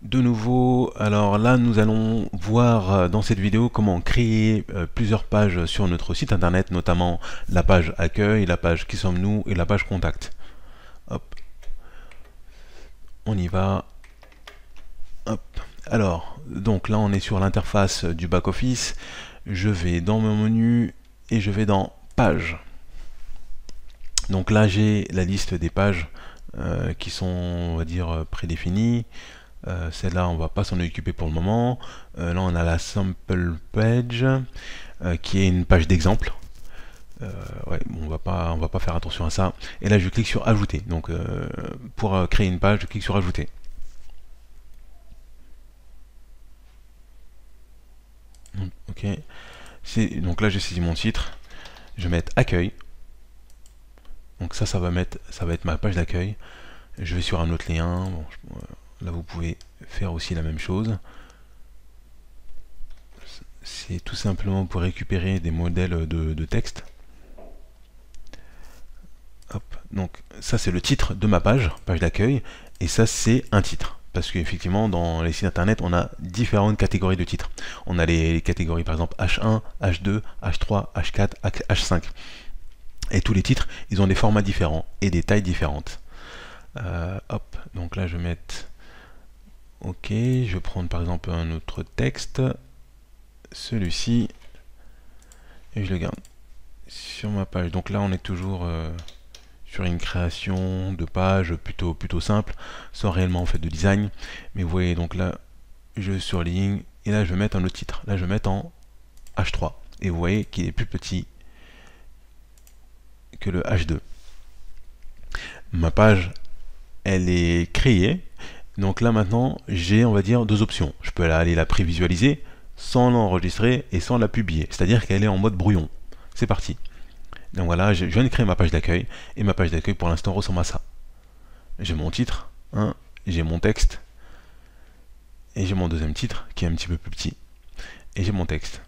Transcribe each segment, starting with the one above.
De nouveau, alors là nous allons voir dans cette vidéo comment créer plusieurs pages sur notre site internet, notamment la page accueil, la page qui sommes-nous et la page contact. Hop, on y va. Hop. Alors, donc là on est sur l'interface du back-office. Je vais dans mon menu et je vais dans page. Donc là j'ai la liste des pages qui sont, on va dire, prédéfinies. Celle-là on va pas s'en occuper pour le moment. Là on a la sample page qui est une page d'exemple. Ouais, bon, on va pas faire attention à ça. Et là je clique sur ajouter. Donc pour créer une page, je clique sur ajouter. Ok. Donc là j'ai saisi mon titre. Je vais mettre accueil. Donc ça va être ma page d'accueil. Je vais sur un autre lien. Bon, là vous pouvez faire aussi la même chose. C'est tout simplement pour récupérer des modèles de texte. Hop. Donc ça c'est le titre de ma page d'accueil, et ça c'est un titre. Parce qu'effectivement dans les sites internet on a différentes catégories de titres. On a les catégories par exemple H1, H2, H3, H4, H5. Et tous les titres, ils ont des formats différents et des tailles différentes. Hop, donc là je vais mettre OK, je vais prendre par exemple un autre texte, celui-ci, et je le garde sur ma page. Donc là on est toujours sur une création de page plutôt simple, sans réellement en fait de design. Mais vous voyez, donc là je surligne, et là je vais mettre un autre titre. Là je vais mettre en H3, et vous voyez qu'il est plus petit que le H2. Ma page, elle est créée. Donc là maintenant, j'ai, on va dire, deux options. Je peux aller la prévisualiser sans l'enregistrer et sans la publier. C'est-à-dire qu'elle est en mode brouillon. C'est parti. Donc voilà, je viens de créer ma page d'accueil. Et ma page d'accueil pour l'instant ressemble à ça. J'ai mon titre, hein, j'ai mon texte. Et j'ai mon deuxième titre qui est un petit peu plus petit. Et j'ai mon texte.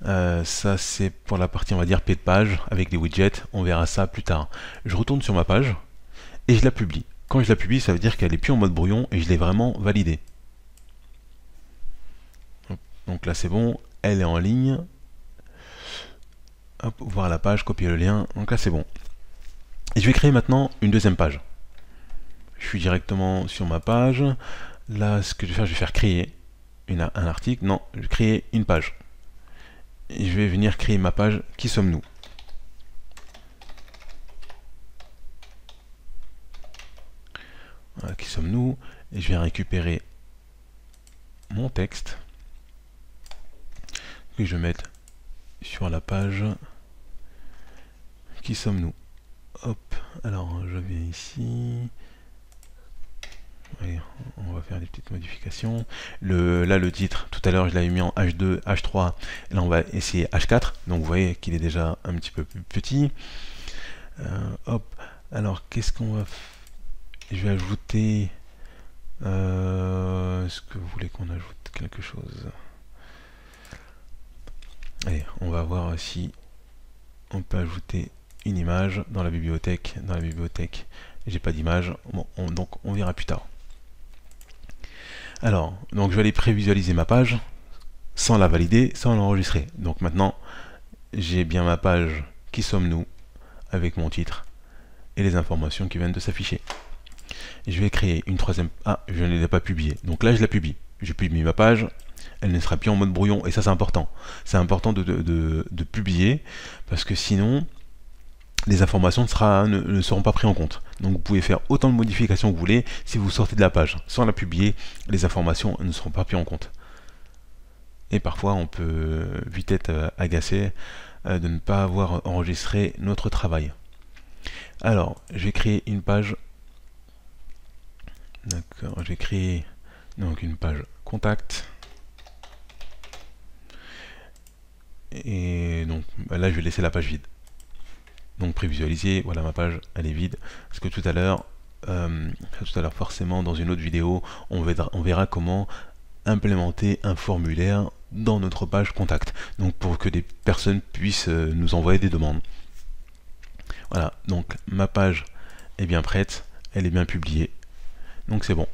Ça c'est pour la partie on va dire P de page avec les widgets, on verra ça plus tard. Je retourne sur ma page et je la publie. Quand je la publie, ça veut dire qu'elle est plus en mode brouillon et je l'ai vraiment validée. Donc là c'est bon, elle est en ligne. Hop, voir la page, copier le lien, donc là c'est bon. Et je vais créer maintenant une deuxième page. Je suis directement sur ma page. Là ce que je vais faire créer un article, non, je vais créer une page. Et je vais venir créer ma page qui sommes-nous. Voilà, qui sommes-nous, et je vais récupérer mon texte que je vais mettre sur la page qui sommes-nous. Hop, alors je viens ici. Allez, on va faire des petites modifications. Là le titre, tout à l'heure je l'avais mis en H2, H3, et là on va essayer H4, donc vous voyez qu'il est déjà un petit peu plus petit. Hop, alors qu'est-ce qu'on va faire? Je vais ajouter... est-ce que vous voulez qu'on ajoute quelque chose? Allez, on va voir si on peut ajouter une image dans la bibliothèque. Dans la bibliothèque, j'ai pas d'image, bon, donc on verra plus tard. Alors, donc je vais aller prévisualiser ma page sans la valider, sans l'enregistrer. Donc maintenant, j'ai bien ma page qui sommes-nous avec mon titre et les informations qui viennent de s'afficher. Et je vais créer une troisième... Ah, je ne l'ai pas publiée. Donc là, je la publie. Je publie ma page, elle ne sera plus en mode brouillon. Et ça, c'est important. C'est important de publier parce que sinon, les informations ne seront pas prises en compte. Donc vous pouvez faire autant de modifications que vous voulez. Si vous sortez de la page sans la publier, les informations ne seront pas prises en compte. Et parfois, on peut vite être agacé de ne pas avoir enregistré notre travail. Alors, je vais créer une page. D'accord, je vais créer donc une page contact. Et donc là, je vais laisser la page vide. Donc prévisualiser, voilà ma page, elle est vide. Parce que tout à l'heure, forcément dans une autre vidéo, on verra comment implémenter un formulaire dans notre page contact. Donc pour que des personnes puissent nous envoyer des demandes. Voilà, donc ma page est bien prête, elle est bien publiée. Donc c'est bon.